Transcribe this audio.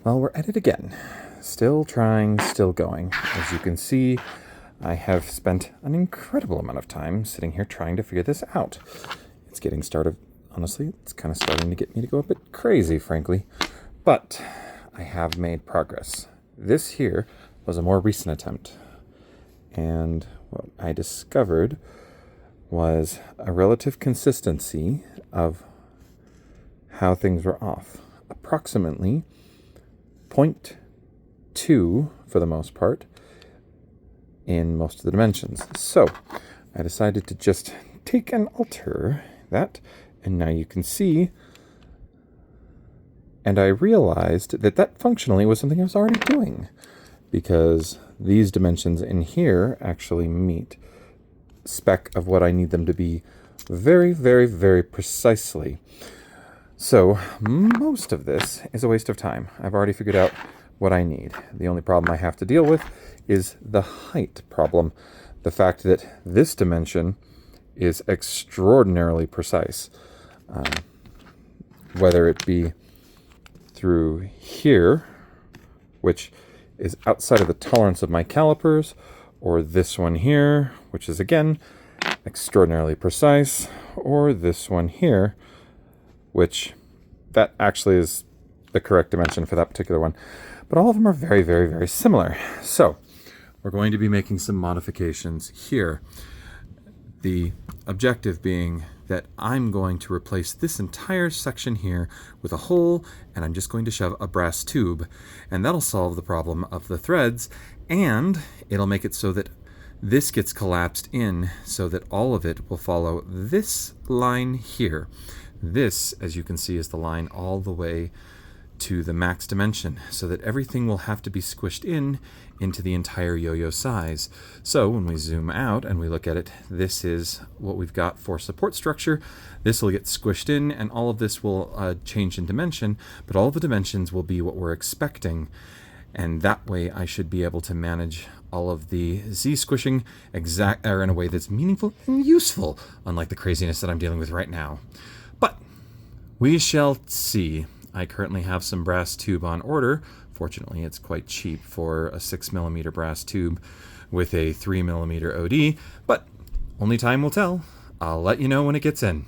Well, we're at it again. Still trying, still going. As you can see, I have spent an incredible amount of time sitting here trying to figure this out. It's getting started, honestly, it's kind of starting to get me to go a bit crazy, frankly. But I have made progress. This here was a more recent attempt. And what I discovered was a relative consistency of how things were off. Approximately 0.2 for the most part in most of the dimensions. So I decided to just take and alter that, and now you can see, and I realized that that functionally was something I was already doing, because these dimensions in here actually meet spec of what I need them to be very, very, very precisely. So most of this is a waste of time. I've already figured out what I need. The only problem I have to deal with is the height problem. The fact that this dimension is extraordinarily precise. Whether it be through here, which is outside of the tolerance of my calipers, or this one here, which is again extraordinarily precise, or this one here, which that actually is the correct dimension for that particular one. But all of them are very, very, very similar. So we're going to be making some modifications here. The objective being that I'm going to replace this entire section here with a hole, and I'm just going to shove a brass tube, and that'll solve the problem of the threads, and it'll make it so that this gets collapsed in so that all of it will follow this line here. This, as you can see, is the line all the way to the max dimension, so that everything will have to be squished in into the entire yo-yo size. So when we zoom out and we look at it, this is what we've got for support structure. This will get squished in, and all of this will change in dimension, but all the dimensions will be what we're expecting. And that way I should be able to manage all of the Z squishing in a way that's meaningful and useful, unlike the craziness that I'm dealing with right now. But we shall see. I currently have some brass tube on order. Fortunately, it's quite cheap for a 6mm brass tube with a 3mm OD, but only time will tell. I'll let you know when it gets in.